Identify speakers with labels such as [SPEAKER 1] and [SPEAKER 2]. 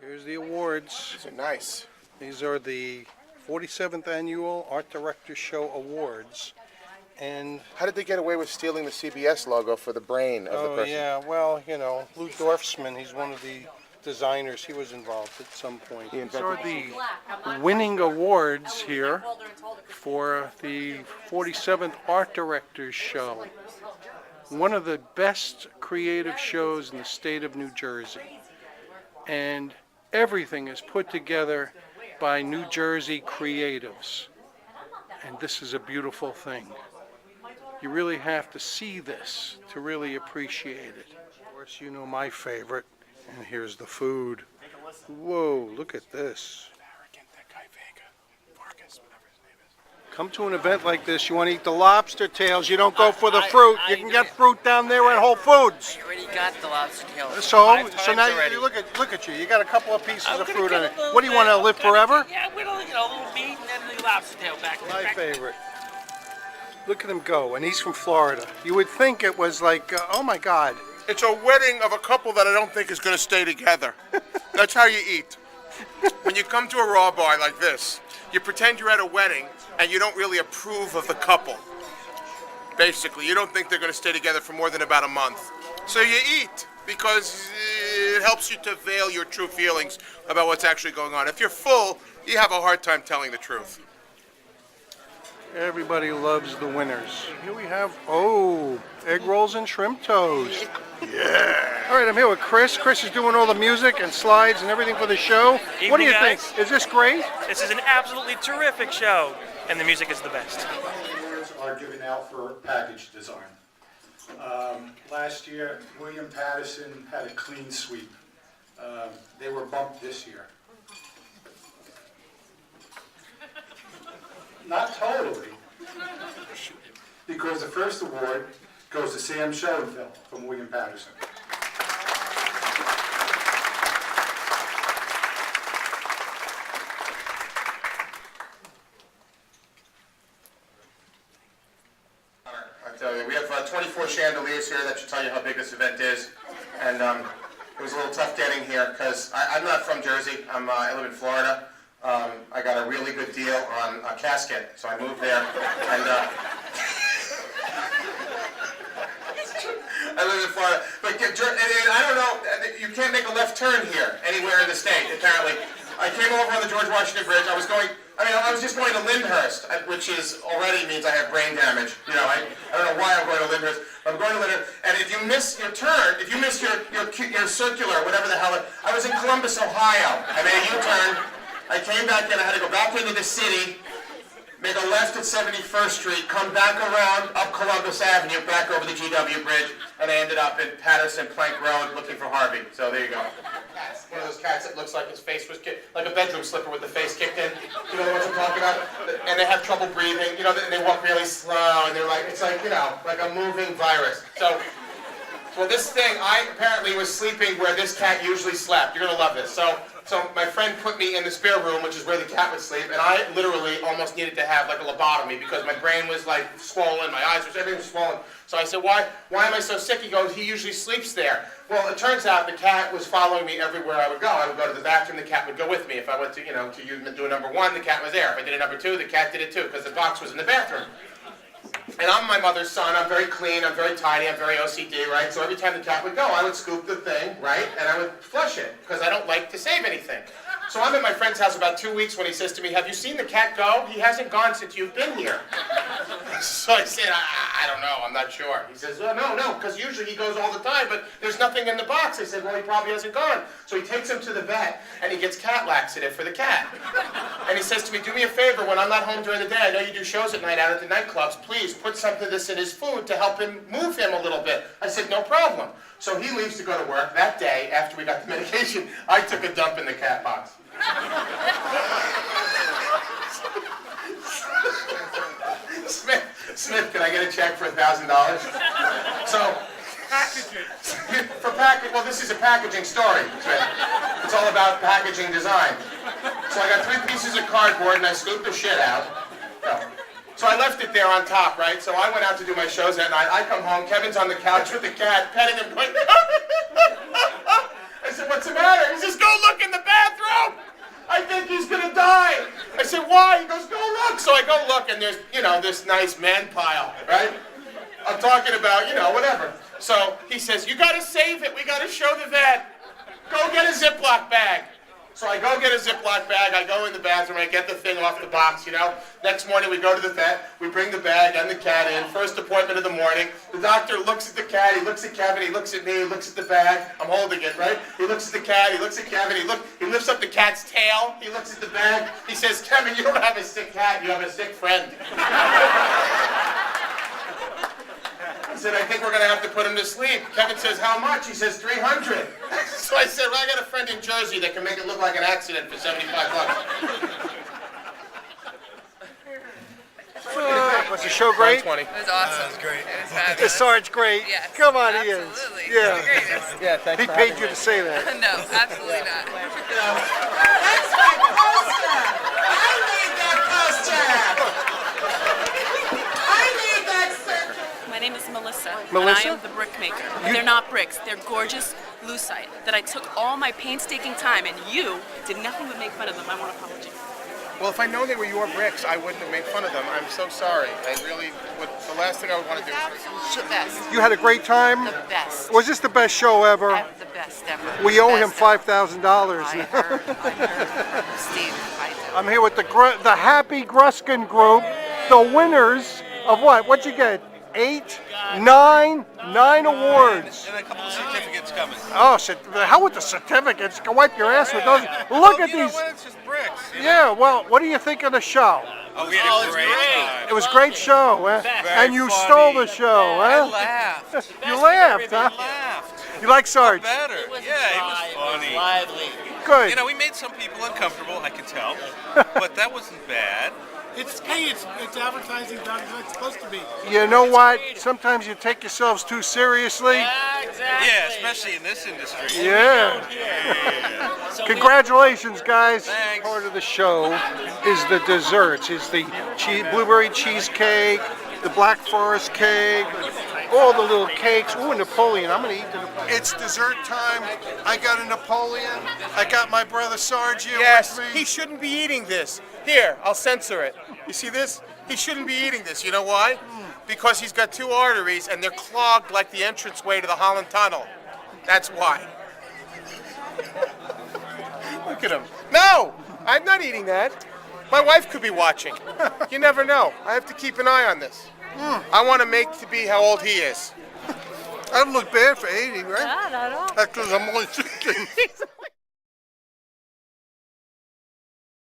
[SPEAKER 1] Here's the awards.
[SPEAKER 2] These are nice.
[SPEAKER 1] These are the 47th Annual Art Director Show Awards. And
[SPEAKER 2] how did they get away with stealing the CBS logo for the brain of the person?
[SPEAKER 1] Oh, yeah, well, you know, Lou Dorfman, he's one of the designers. He was involved at some point. These are the winning awards here for the 47th Art Directors Show. One of the best creative shows in the state of New Jersey. And everything is put together by New Jersey creatives. And this is a beautiful thing. You really have to see this to really appreciate it. Of course, you know my favorite. And here's the food. Whoa, look at this. Come to an event like this, you want to eat the lobster tails, you don't go for the fruit. You can get fruit down there at Whole Foods.
[SPEAKER 3] I already got the lobster tails.
[SPEAKER 1] So now you look at you. You got a couple of pieces of fruit on it. What do you want to live forever?
[SPEAKER 3] Yeah, a little meat and then the lobster tail back.
[SPEAKER 1] My favorite. Look at him go, and he's from Florida. You would think it was like, oh my God.
[SPEAKER 2] It's a wedding of a couple that I don't think is going to stay together. That's how you eat. When you come to a raw bar like this, you pretend you're at a wedding and you don't really approve of the couple. Basically, you don't think they're going to stay together for more than about a month. So you eat because it helps you to veil your true feelings about what's actually going on. If you're full, you have a hard time telling the truth.
[SPEAKER 1] Everybody loves the winners. Here we have, egg rolls and shrimp toast. Yeah. All right, I'm here with Chris. Chris is doing all the music and slides and everything for the show. What do you think? Is this great?
[SPEAKER 4] This is an absolutely terrific show, and the music is the best.
[SPEAKER 5] Awards are given out for package design. Last year, William Patterson had a clean sweep. They were bumped this year. Not totally, because the first award goes to Sam Schoenfeld from William Patterson.
[SPEAKER 2] I tell you, we have 24 chandeliers here. That should tell you how big this event is. And it was a little tough getting here because I'm not from Jersey. I live in Florida. I got a really good deal on a casket, so I moved there, and I live in Florida. But I don't know, you can't make a left turn here anywhere in the state, apparently. I came over on the George Washington Bridge. I was just going to Lyndhurst, which already means I have brain damage. You know, I don't know why I'm going to Lyndhurst. I'm going to Lyndhurst, and if you miss your turn, if you miss your circular, whatever the hell, I was in Columbus, Ohio. I made a U-turn. I came back in, I had to go back into the city, make a left at 71st Street, come back around up Columbus Avenue, back over the GW Bridge, and I ended up in Patterson Plank Road looking for Harvey. So there you go. Cats. One of those cats that looks like his face was kicked, like a bedroom slipper with the face kicked in. You know what I'm talking about? And they have trouble breathing, you know, and they walk really slow, and they're like, it's like, you know, like a moving virus. So, well, this thing, I apparently was sleeping where this cat usually slept. You're going to love this. So my friend put me in the spare room, which is where the cat would sleep, and I literally almost needed to have like a lobotomy because my brain was like swollen, my eyes, everything was swollen. So I said, why am I so sick? He goes, he usually sleeps there. Well, it turns out the cat was following me everywhere I would go. I would go to the bathroom, the cat would go with me. If I went to, to do a number one, the cat was there. If I did a number two, the cat did it too, because the box was in the bathroom. And I'm my mother's son, I'm very clean, I'm very tidy, I'm very OCD, right? So every time the cat would go, I would scoop the thing, right? And I would flush it, because I don't like to save anything. So I'm at my friend's house about 2 weeks when he says to me, have you seen the cat go? He hasn't gone since you've been here. So I said, I don't know, I'm not sure. He says, oh, no, because usually he goes all the time, but there's nothing in the box. I said, well, he probably hasn't gone. So he takes him to the vet, and he gets cat laxative for the cat. And he says to me, do me a favor, when I'm not home during the day, I know you do shows at night out at the nightclubs, please put something of this in his food to help him move him a little bit. I said, no problem. So he leaves to go to work. That day, after we got the medication, I took a dump in the cat box. Smith, can I get a check for $1,000? So, well, this is a packaging story, Smith. It's all about packaging design. So I got 3 pieces of cardboard and I scooped the shit out. So I left it there on top, right? So I went out to do my shows that night. I come home, Kevin's on the couch with the cat, petting him, going, I said, what's the matter? He says, go look in the bag. So I go look, and there's, this nice man pile, right? I'm talking about, whatever. So he says, you gotta save it. We gotta show the vet. Go get a Ziploc bag. So I go get a Ziploc bag, I go in the bathroom, I get the thing off the box, Next morning we go to the vet, we bring the bag and the cat in, first appointment of the morning. The doctor looks at the cat, he looks at Kevin, he looks at me, he looks at the bag, I'm holding it, right? He looks at the cat, he looks at Kevin, he lifts up the cat's tail, he looks at the bag, he says, Kevin, you don't have a sick cat, you have a sick friend. He said, I think we're going to have to put him to sleep. Kevin says, how much? He says, 300. So I said, well, I got a friend in Jersey that can make it look like an accident for 75 bucks.
[SPEAKER 1] Was the show great?
[SPEAKER 2] 120.
[SPEAKER 6] It was awesome. That was great. It was fabulous.
[SPEAKER 1] Is Sarge great?
[SPEAKER 6] Yes,
[SPEAKER 1] Come on, he is.
[SPEAKER 6] absolutely.
[SPEAKER 1] Yeah.
[SPEAKER 6] He's the greatest.
[SPEAKER 2] Yeah, thanks
[SPEAKER 1] He
[SPEAKER 2] for
[SPEAKER 1] paid
[SPEAKER 2] having
[SPEAKER 1] you
[SPEAKER 2] me.
[SPEAKER 1] to say that.
[SPEAKER 6] No, absolutely not.
[SPEAKER 7] That's my poster! I made that poster! I made that circle!
[SPEAKER 8] My name is Melissa,
[SPEAKER 1] Melissa?
[SPEAKER 8] and I am the brick maker. They're not bricks, they're gorgeous lucite that I took all my painstaking time, and you did nothing but make fun of them. I want to apologize.
[SPEAKER 2] Well, if I known they were your bricks, I wouldn't have made fun of them. I'm so sorry. I really would. The last thing I would want to do is...
[SPEAKER 6] Absolutely the best.
[SPEAKER 1] You had a great time?
[SPEAKER 6] The best.
[SPEAKER 1] Was this the best show ever?
[SPEAKER 6] The best ever.
[SPEAKER 1] We owe him
[SPEAKER 6] Best ever.
[SPEAKER 1] $5,000.
[SPEAKER 6] I heard. Steve, I do.
[SPEAKER 1] I'm here with the Happy Gruskin Group, the winners of what? What'd you get? 9 awards.
[SPEAKER 9] And a couple of certificates coming.
[SPEAKER 1] Oh, the hell with the certificates. Go wipe your ass with those. Look at
[SPEAKER 9] You know
[SPEAKER 1] these.
[SPEAKER 9] what? It's just bricks.
[SPEAKER 1] Yeah, well, what do you think of the show?
[SPEAKER 9] Oh, we had a great time.
[SPEAKER 1] It was a great show, eh?
[SPEAKER 9] Very
[SPEAKER 1] And you
[SPEAKER 9] funny.
[SPEAKER 1] stole the show,
[SPEAKER 9] I
[SPEAKER 1] huh?
[SPEAKER 9] laughed.
[SPEAKER 1] You laughed, huh?
[SPEAKER 9] I laughed.
[SPEAKER 1] You like Sarge?
[SPEAKER 9] Better. Yeah, it was funny.
[SPEAKER 3] Lively.
[SPEAKER 1] Good.
[SPEAKER 9] You know, we made some people uncomfortable, I could tell. But that wasn't bad.
[SPEAKER 10] It's advertising done as it's supposed to be.
[SPEAKER 1] You know what? Sometimes you take yourselves too seriously.
[SPEAKER 3] Exactly.
[SPEAKER 9] Yeah, especially in this industry.
[SPEAKER 1] Yeah.
[SPEAKER 3] So
[SPEAKER 1] Congratulations, guys.
[SPEAKER 9] Thanks.
[SPEAKER 1] Part of the show is the desserts. It's the blueberry cheesecake, the black forest cake, all the little cakes. Ooh, Napoleon. I'm going to eat the Napoleon. It's dessert time. I got a Napoleon. I got my brother Sarge here
[SPEAKER 2] Yes,
[SPEAKER 1] with me.
[SPEAKER 2] he shouldn't be eating this. Here, I'll censor it. You see this? He shouldn't be eating this. You know why? Because he's got 2 arteries and they're clogged like the entranceway to the Holland Tunnel. That's why. Look at him. No! I'm not eating that. My wife could be watching. You never know. I have to keep an eye on this. I want to make to be how old he is.
[SPEAKER 1] I don't look bad for 80, right?
[SPEAKER 8] Not at all.
[SPEAKER 1] That's because I'm only 16.